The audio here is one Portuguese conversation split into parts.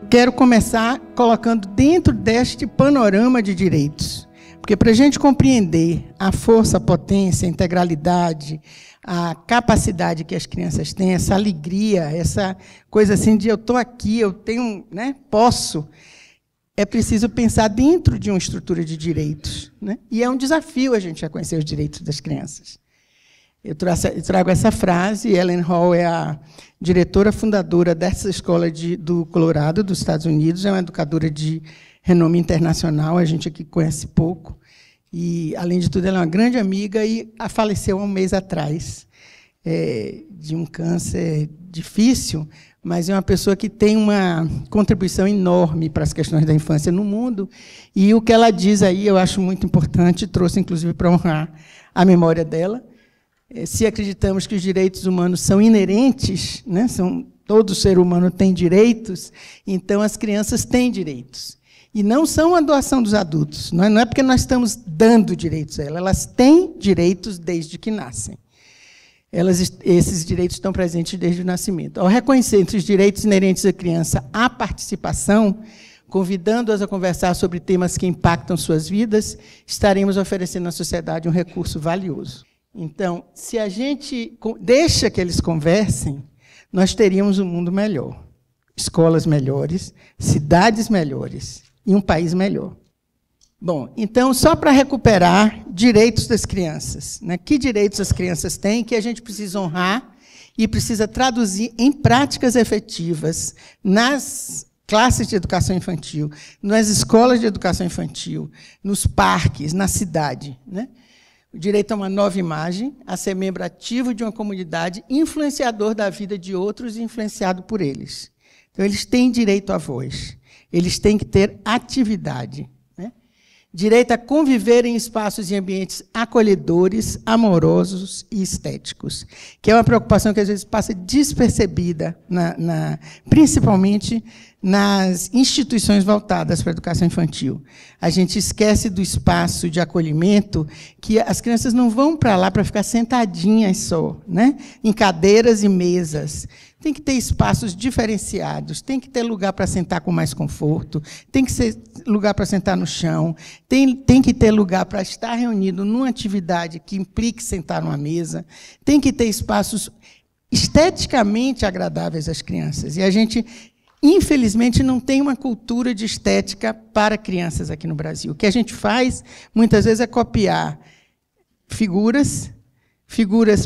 quero começar colocando dentro deste panorama de direitos. Porque para a gente compreender a força, a potência, a integralidade, a capacidade que as crianças têm, essa alegria, essa coisa assim de eu estou aqui, eu tenho, né, posso, é preciso pensar dentro de uma estrutura de direitos, né? E é um desafio a gente reconhecer os direitos das crianças. Eu trago essa frase, Ellen Hall é a diretora fundadora dessa escola do Colorado, dos Estados Unidos, é uma educadora de renome internacional, a gente aqui conhece pouco, e, além de tudo, ela é uma grande amiga e faleceu há um mês atrás, de um câncer difícil, mas é uma pessoa que tem uma contribuição enorme para as questões da infância no mundo, e o que ela diz aí eu acho muito importante, trouxe, inclusive, para honrar a memória dela. Se acreditamos que os direitos humanos são inerentes, né, todo ser humano tem direitos, então as crianças têm direitos. E não são a doação dos adultos, não é porque nós estamos dando direitos a elas, elas têm direitos desde que nascem. Esses direitos estão presentes desde o nascimento. Ao reconhecer entre os direitos inerentes à criança a participação, convidando-as a conversar sobre temas que impactam suas vidas, estaremos oferecendo à sociedade um recurso valioso. Então, se a gente deixa que eles conversem, nós teríamos um mundo melhor, escolas melhores, cidades melhores e um país melhor. Bom, então, só para recuperar direitos das crianças, né? Que direitos as crianças têm que a gente precisa honrar e precisa traduzir em práticas efetivas nas classes de educação infantil, nas escolas de educação infantil, nos parques, na cidade, né? O direito a uma nova imagem, a ser membro ativo de uma comunidade, influenciador da vida de outros e influenciado por eles. Então, eles têm direito à voz, eles têm que ter atividade, né? Direito a conviver em espaços e ambientes acolhedores, amorosos e estéticos, que é uma preocupação que, às vezes, passa despercebida, principalmente nas instituições voltadas para a educação infantil. A gente esquece do espaço de acolhimento, que as crianças não vão para lá para ficar sentadinhas só, né, em cadeiras e mesas. Tem que ter espaços diferenciados, tem que ter lugar para sentar com mais conforto, tem que ser lugar para sentar no chão, tem que ter lugar para estar reunido numa atividade que implique sentar numa mesa, tem que ter espaços esteticamente agradáveis às crianças. E a gente, infelizmente, não tem uma cultura de estética para crianças aqui no Brasil. O que a gente faz, muitas vezes, é copiar figuras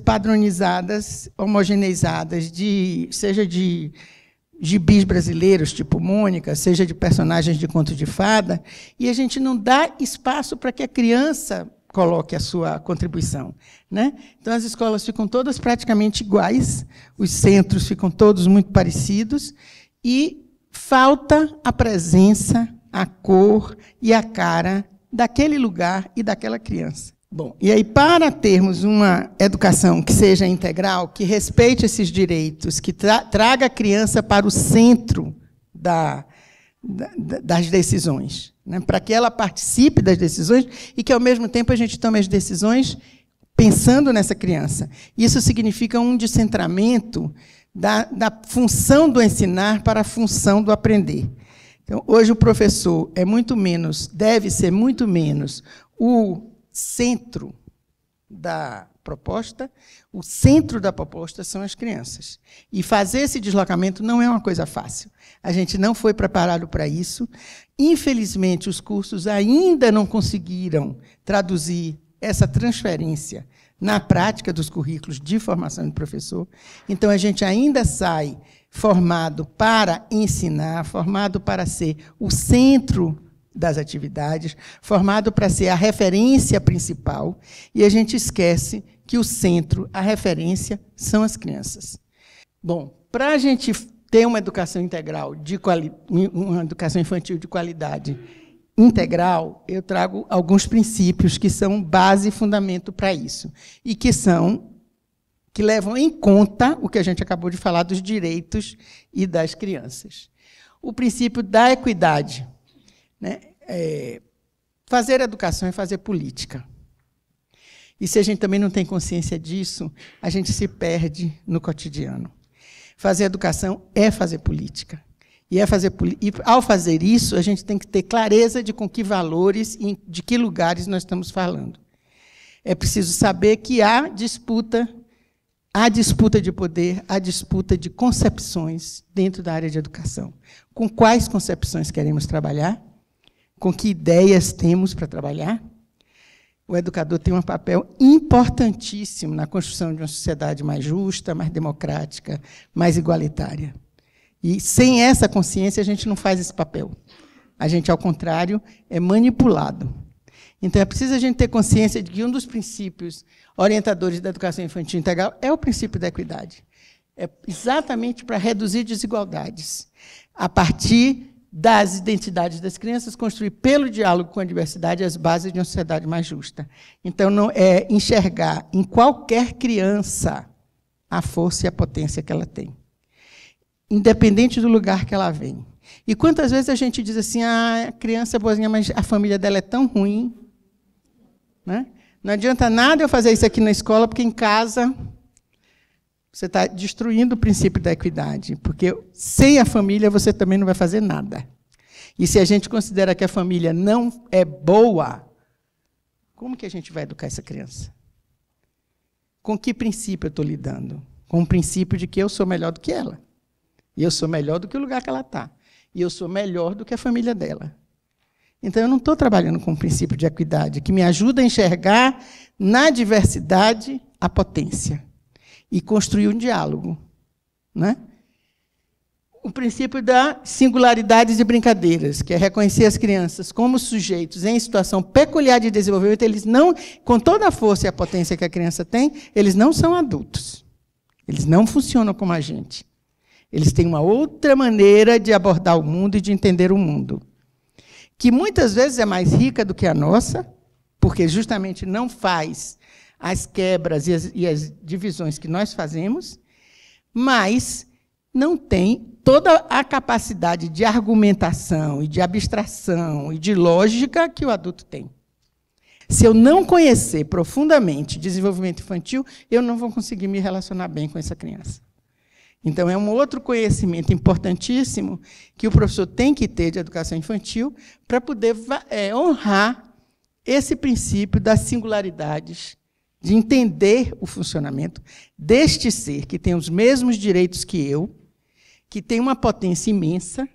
padronizadas, homogeneizadas, seja de gibis brasileiros, tipo Mônica, seja de personagens de conto de fada, e a gente não dá espaço para que a criança coloque a sua contribuição, né? Então, as escolas ficam todas praticamente iguais, os centros ficam todos muito parecidos, e falta a presença, a cor e a cara daquele lugar e daquela criança. Bom, e aí, para termos uma educação que seja integral, que respeite esses direitos, que traga a criança para o centro das decisões, né, para que ela participe das decisões e que, ao mesmo tempo, a gente tome as decisões pensando nessa criança. Isso significa um descentramento da função do ensinar para a função do aprender. Então, hoje, o professor deve ser muito menos o centro da proposta, o centro da proposta são as crianças. E fazer esse deslocamento não é uma coisa fácil. A gente não foi preparado para isso. Infelizmente, os cursos ainda não conseguiram traduzir essa transferência na prática dos currículos de formação de professor. Então, a gente ainda sai formado para ensinar, formado para ser o centro das atividades, formado para ser a referência principal, e a gente esquece que o centro, a referência, são as crianças. Bom, para a gente ter uma educação integral, uma educação infantil de qualidade integral, eu trago alguns princípios que são base e fundamento para isso, e que levam em conta o que a gente acabou de falar dos direitos e das crianças. O princípio da equidade, né? Fazer educação é fazer política. E se a gente também não tem consciência disso, a gente se perde no cotidiano. Fazer educação é fazer política. E ao fazer isso, a gente tem que ter clareza de com que valores e de que lugares nós estamos falando. É preciso saber que há disputa de poder, há disputa de concepções dentro da área de educação. Com quais concepções queremos trabalhar? Com que ideias temos para trabalhar? O educador tem um papel importantíssimo na construção de uma sociedade mais justa, mais democrática, mais igualitária. E, sem essa consciência, a gente não faz esse papel. A gente, ao contrário, é manipulado. Então, é preciso a gente ter consciência de que um dos princípios orientadores da educação infantil integral é o princípio da equidade. É exatamente para reduzir desigualdades. A partir das identidades das crianças, construir, pelo diálogo com a diversidade, as bases de uma sociedade mais justa. Então, não é enxergar em qualquer criança a força e a potência que ela tem, independente do lugar que ela vem. E quantas vezes a gente diz assim, a criança é boazinha, mas a família dela é tão ruim, né? Não adianta nada eu fazer isso aqui na escola, porque em casa você está destruindo o princípio da equidade, porque sem a família você também não vai fazer nada. E se a gente considera que a família não é boa, como que a gente vai educar essa criança? Com que princípio eu estou lidando? Com o princípio de que eu sou melhor do que ela. E eu sou melhor do que o lugar que ela está. E eu sou melhor do que a família dela. Então, eu não estou trabalhando com o princípio de equidade, que me ajuda a enxergar na diversidade a potência e construir um diálogo, né? O princípio das singularidades e brincadeiras, que é reconhecer as crianças como sujeitos em situação peculiar de desenvolvimento. Eles não, com toda a força e a potência que a criança tem, eles não são adultos. Eles não funcionam como a gente. Eles têm uma outra maneira de abordar o mundo e de entender o mundo, que muitas vezes é mais rica do que a nossa, porque justamente não faz as quebras e as divisões que nós fazemos, mas não tem toda a capacidade de argumentação e de abstração e de lógica que o adulto tem. Se eu não conhecer profundamente desenvolvimento infantil, eu não vou conseguir me relacionar bem com essa criança. Então, é um outro conhecimento importantíssimo que o professor tem que ter de educação infantil para poder honrar esse princípio das singularidades, de entender o funcionamento deste ser que tem os mesmos direitos que eu, que tem uma potência imensa,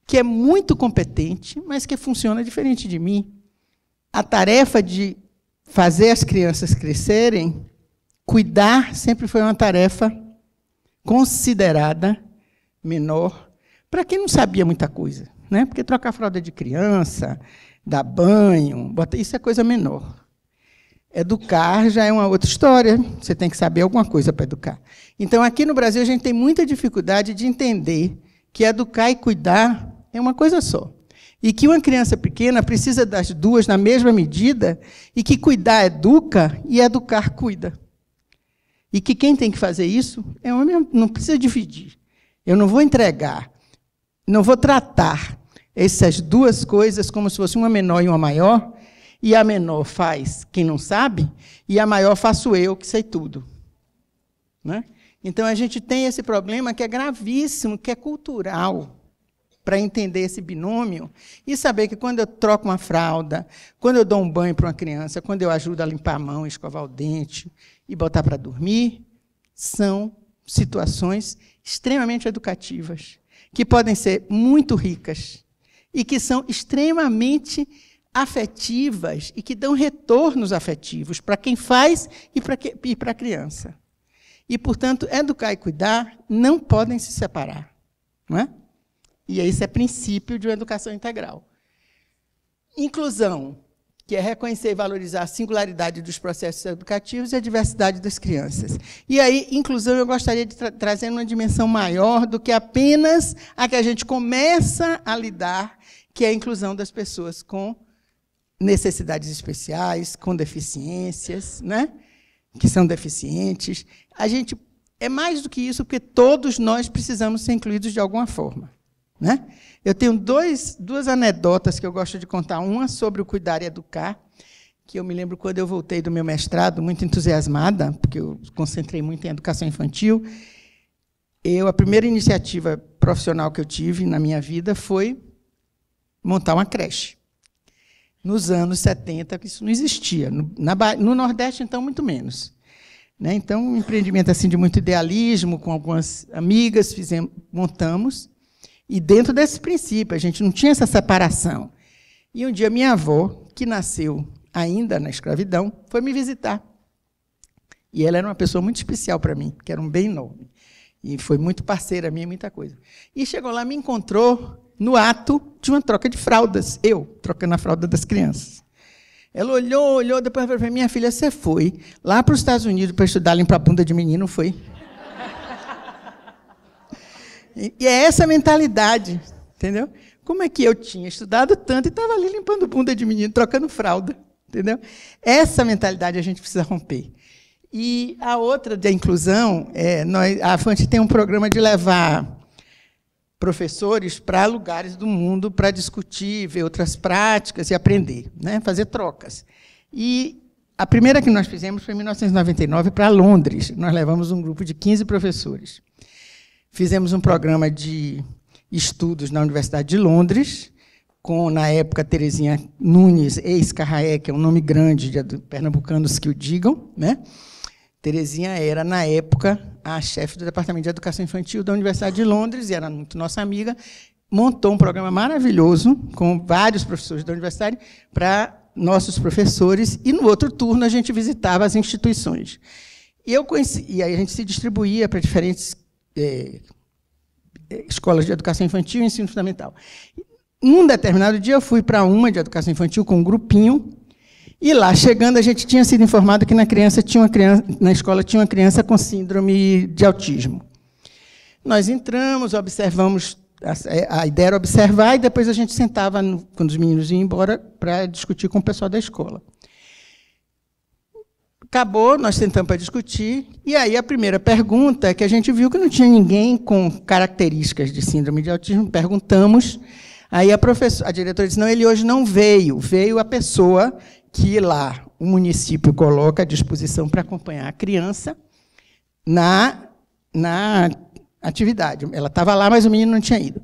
que é muito competente, mas que funciona diferente de mim. A tarefa de fazer as crianças crescerem, cuidar, sempre foi uma tarefa considerada menor para quem não sabia muita coisa, né? Porque trocar a fralda de criança, dar banho, isso é coisa menor. Educar já é uma outra história, você tem que saber alguma coisa para educar. Então, aqui no Brasil, a gente tem muita dificuldade de entender que educar e cuidar é uma coisa só. E que uma criança pequena precisa das duas na mesma medida, e que cuidar educa e educar cuida. E que quem tem que fazer isso é homem, não precisa dividir. Eu não vou entregar, não vou tratar essas duas coisas como se fosse uma menor e uma maior, e a menor faz quem não sabe, e a maior faço eu, que sei tudo. Né? Então, a gente tem esse problema que é gravíssimo, que é cultural, para entender esse binômio e saber que quando eu troco uma fralda, quando eu dou um banho para uma criança, quando eu ajudo a limpar a mão, escovar o dente e botar para dormir, são situações extremamente educativas, que podem ser muito ricas e que são extremamente afetivas e que dão retornos afetivos para quem faz e para a criança. E, portanto, educar e cuidar não podem se separar. Não é? E esse é princípio de uma educação integral. Inclusão, que é reconhecer e valorizar a singularidade dos processos educativos e a diversidade das crianças. E aí, inclusão, eu gostaria de trazer uma dimensão maior do que apenas a que a gente começa a lidar, que é a inclusão das pessoas com necessidades especiais, com deficiências, né? Que são deficientes. A gente é mais do que isso, porque todos nós precisamos ser incluídos de alguma forma. Né? Eu tenho duas anedotas que eu gosto de contar. Uma sobre o cuidar e educar, que eu me lembro quando eu voltei do meu mestrado, muito entusiasmada, porque eu concentrei muito em educação infantil. A primeira iniciativa profissional que eu tive na minha vida foi montar uma creche. Nos anos 70, isso não existia. No Nordeste, então, muito menos. Né? Então, um empreendimento assim, de muito idealismo, com algumas amigas, montamos. E dentro desse princípio, a gente não tinha essa separação. E um dia, minha avó, que nasceu ainda na escravidão, foi me visitar. E ela era uma pessoa muito especial para mim, que era um bem enorme. E foi muito parceira minha, muita coisa. E chegou lá, me encontrou no ato de uma troca de fraldas. Eu, trocando a fralda das crianças. Ela olhou, depois falou para mim, minha filha, você foi lá para os Estados Unidos para estudar limpar a bunda de menino, foi? E é essa mentalidade, entendeu? Como é que eu tinha estudado tanto e estava ali limpando bunda de menino, trocando fralda, entendeu? Essa mentalidade a gente precisa romper. E a outra da inclusão, a Afante tem um programa de levar professores para lugares do mundo para discutir, ver outras práticas e aprender, né? Fazer trocas. E a primeira que nós fizemos foi em 1999 para Londres. Nós levamos um grupo de 15 professores. Fizemos um programa de estudos na Universidade de Londres, com, na época, Terezinha Nunes, ex-Carraé, que é um nome grande de pernambucanos que o digam, né? Terezinha era, na época, a chefe do Departamento de Educação Infantil da Universidade de Londres, e era muito nossa amiga, montou um programa maravilhoso, com vários professores da universidade, para nossos professores, e, no outro turno, a gente visitava as instituições. E aí a gente se distribuía para diferentes escolas de educação infantil e ensino fundamental. Num determinado dia, eu fui para uma de educação infantil com um grupinho, e lá, chegando, a gente tinha sido informado que na escola tinha uma criança com síndrome de autismo. Nós entramos, observamos, a ideia era observar, e depois a gente sentava, quando os meninos iam embora, para discutir com o pessoal da escola. Acabou, nós sentamos para discutir, e aí a primeira pergunta é que a gente viu que não tinha ninguém com características de síndrome de autismo, perguntamos, aí a diretora disse, não, ele hoje não veio, veio a pessoa que lá o município coloca à disposição para acompanhar a criança na atividade. Ela estava lá, mas o menino não tinha ido.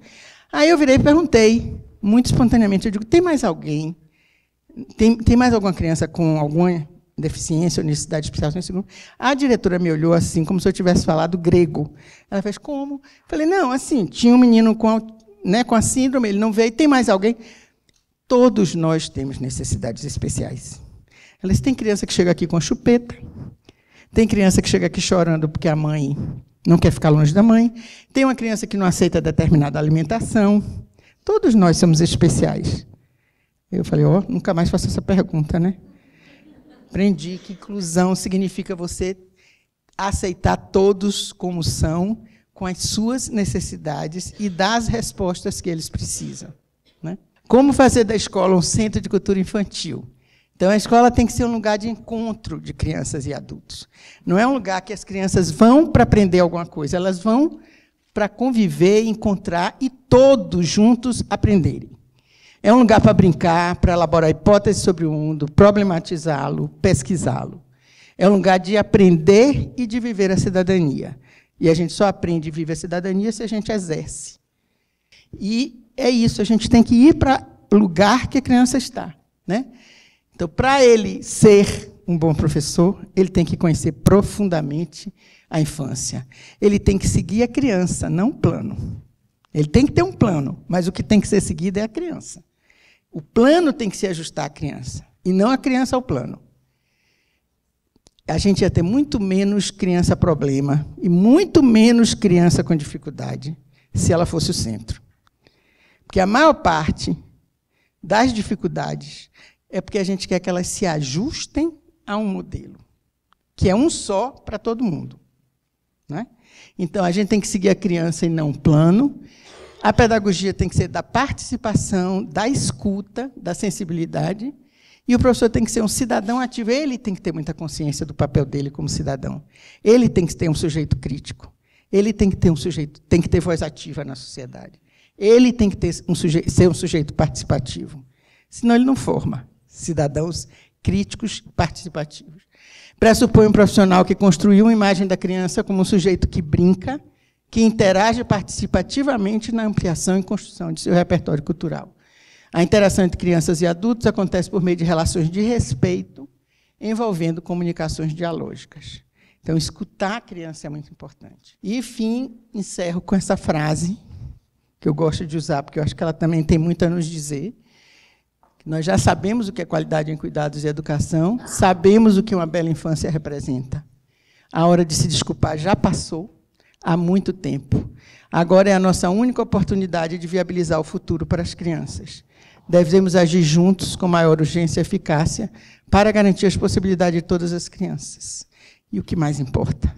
Aí eu virei e perguntei, muito espontaneamente, eu digo, tem mais alguém? Tem mais alguma criança com alguma deficiência ou necessidade especial nesse grupo? A diretora me olhou assim, como se eu tivesse falado grego. Ela fez, como? Falei, não, assim, tinha um menino com a síndrome, ele não veio, tem mais alguém? Todos nós temos necessidades especiais. Elas têm criança que chega aqui com a chupeta, tem criança que chega aqui chorando porque a mãe não quer ficar longe da mãe, tem uma criança que não aceita determinada alimentação. Todos nós somos especiais. Eu falei, nunca mais faço essa pergunta, né? Aprendi que inclusão significa você aceitar todos como são, com as suas necessidades e dar as respostas que eles precisam, né? Como fazer da escola um centro de cultura infantil? Então, a escola tem que ser um lugar de encontro de crianças e adultos. Não é um lugar que as crianças vão para aprender alguma coisa, elas vão para conviver, encontrar e todos juntos aprenderem. É um lugar para brincar, para elaborar hipóteses sobre o mundo, problematizá-lo, pesquisá-lo. É um lugar de aprender e de viver a cidadania. E a gente só aprende e vive a cidadania se a gente exerce. E é isso, a gente tem que ir para o lugar que a criança está, né? Então, para ele ser um bom professor, ele tem que conhecer profundamente a infância. Ele tem que seguir a criança, não o plano. Ele tem que ter um plano, mas o que tem que ser seguido é a criança. O plano tem que se ajustar à criança, e não a criança ao plano. A gente ia ter muito menos criança problema e muito menos criança com dificuldade se ela fosse o centro. Porque a maior parte das dificuldades é porque a gente quer que elas se ajustem a um modelo, que é um só para todo mundo, né? Então, a gente tem que seguir a criança e não um plano. A pedagogia tem que ser da participação, da escuta, da sensibilidade, e o professor tem que ser um cidadão ativo. Ele tem que ter muita consciência do papel dele como cidadão. Ele tem que ter um sujeito crítico. Ele tem que ter voz ativa na sociedade. Ele tem que ser um sujeito participativo. Senão, ele não forma cidadãos críticos e participativos. Pressupõe um profissional que construiu uma imagem da criança como um sujeito que brinca, que interage participativamente na ampliação e construção de seu repertório cultural. A interação entre crianças e adultos acontece por meio de relações de respeito, envolvendo comunicações dialógicas. Então, escutar a criança é muito importante. E, enfim, encerro com essa frase, que eu gosto de usar, porque eu acho que ela também tem muito a nos dizer. Nós já sabemos o que é qualidade em cuidados e educação, sabemos o que uma bela infância representa. A hora de se desculpar já passou há muito tempo. Agora é a nossa única oportunidade de viabilizar o futuro para as crianças. Devemos agir juntos com maior urgência e eficácia para garantir as possibilidades de todas as crianças. E o que mais importa?